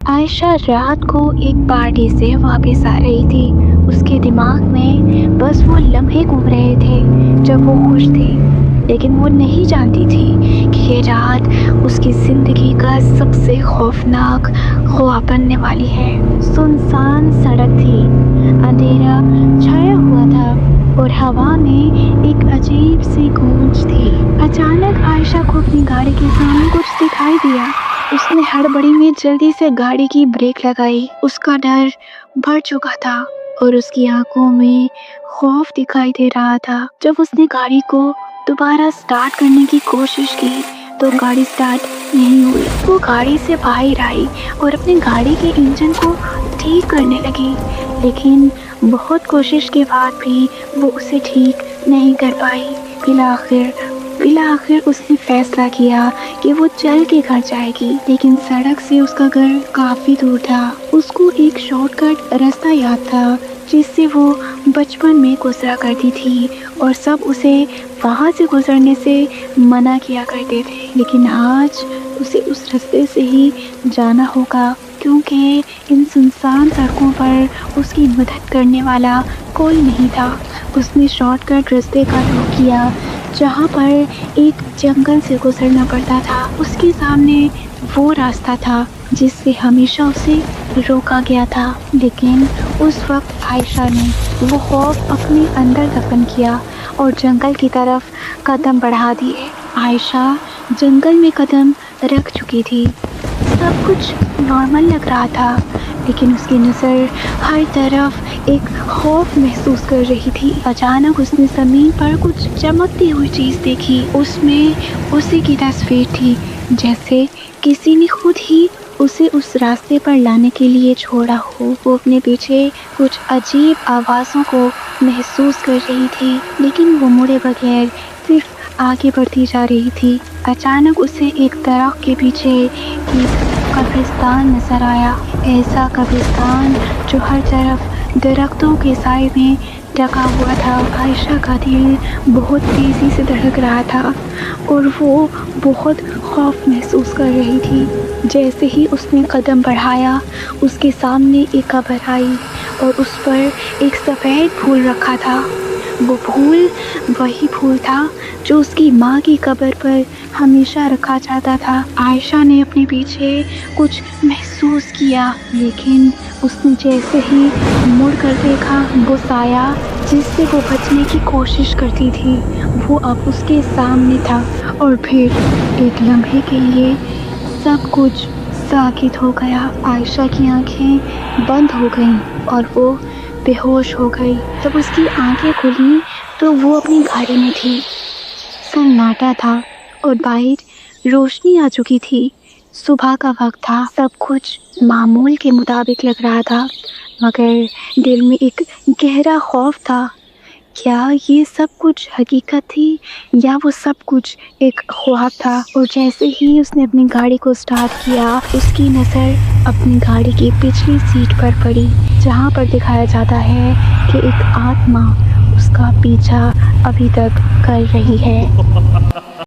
आयशा रात को एक पार्टी से वापस आ रही थी। उसके दिमाग में बस वो लम्हे घूम रहे थे जब वो खुश थी, लेकिन वो नहीं जानती थी कि ये रात उसकी जिंदगी का सबसे खौफनाक ख्वाब बनने वाली है। सुनसान सड़क थी, अंधेरा छाया हुआ था और हवा में एक अजीब सी गूंज थी। अचानक आयशा को अपनी गाड़ी के सामने कुछ दिखाई दिया। उसने हड़बड़ी में जल्दी से गाड़ी की ब्रेक लगाई। उसका डर बढ़ चुका था और उसकी आंखों में खौफ दिखाई दे रहा था। जब उसने गाड़ी को दोबारा स्टार्ट करने की कोशिश की तो गाड़ी स्टार्ट नहीं हुई। वो गाड़ी से बाहर आई और अपनी गाड़ी के इंजन को ठीक करने लगी, लेकिन बहुत कोशिश के बाद भी वो उसे ठीक नहीं कर पाई। बिलाखिर उसने फैसला किया कि वो चल के घर जाएगी, लेकिन सड़क से उसका घर काफी दूर था। उसको एक शॉर्टकट रास्ता याद था जिससे वो बचपन में गुजरा करती थी और सब उसे वहाँ से गुजरने से मना किया करते थे, लेकिन आज उसे उस रास्ते से ही जाना होगा क्योंकि इन सुनसान सड़कों पर उसकी मदद करने वाला कोई नहीं था। उसने शॉर्टकट रास्ते का रुख किया जहाँ पर एक जंगल से गुजरना पड़ता था। उसके सामने वो रास्ता था जिससे हमेशा उसे रोका गया था, लेकिन उस वक्त आयशा ने वो खौफ अपने अंदर दफन किया और जंगल की तरफ कदम बढ़ा दिए। आयशा जंगल में कदम रख चुकी थी। सब कुछ नॉर्मल लग रहा था, लेकिन उसकी नज़र हर तरफ एक खौफ महसूस कर रही थी। अचानक उसने ज़मीन पर कुछ चमकती हुई चीज़ देखी। उसमें उसी की तस्वीर थी, जैसे किसी ने खुद ही उसे उस रास्ते पर लाने के लिए छोड़ा हो। वो अपने पीछे कुछ अजीब आवाज़ों को महसूस कर रही थी, लेकिन वो मुड़े बगैर सिर्फ आगे बढ़ती जा रही थी। अचानक उसे एक दरख्त के पीछे एक कब्रिस्तान नजर आया। ऐसा कब्रिस्तान जो हर तरफ दरख्तों के साए में ढका हुआ था। आयशा का दिल बहुत तेज़ी से धड़क रहा था और वो बहुत खौफ महसूस कर रही थी। जैसे ही उसने कदम बढ़ाया, उसके सामने एक कब्र आई और उस पर एक सफ़ेद फूल रखा था। वो फूल वही फूल था जो उसकी माँ की कब्र पर हमेशा रखा जाता था। आयशा ने अपने पीछे कुछ महसूस किया, लेकिन उसने जैसे ही मुड़ कर देखा, वो साया जिससे वो बचने की कोशिश करती थी वो अब उसके सामने था। और फिर एक लम्हे के लिए सब कुछ साकित हो गया। आयशा की आंखें बंद हो गईं और वो बेहोश हो गई। जब उसकी आंखें खुली तो वो अपनी गाड़ी में थी। सन्नाटा था और बाहर रोशनी आ चुकी थी। सुबह का वक्त था। सब कुछ मामूल के मुताबिक लग रहा था, मगर दिल में एक गहरा खौफ था। क्या ये सब कुछ हकीकत थी या वो सब कुछ एक ख्वाब था? और जैसे ही उसने अपनी गाड़ी को स्टार्ट किया, उसकी नज़र अपनी गाड़ी की पिछली सीट पर पड़ी, जहाँ पर दिखाया जाता है कि एक आत्मा उसका पीछा अभी तक कर रही है।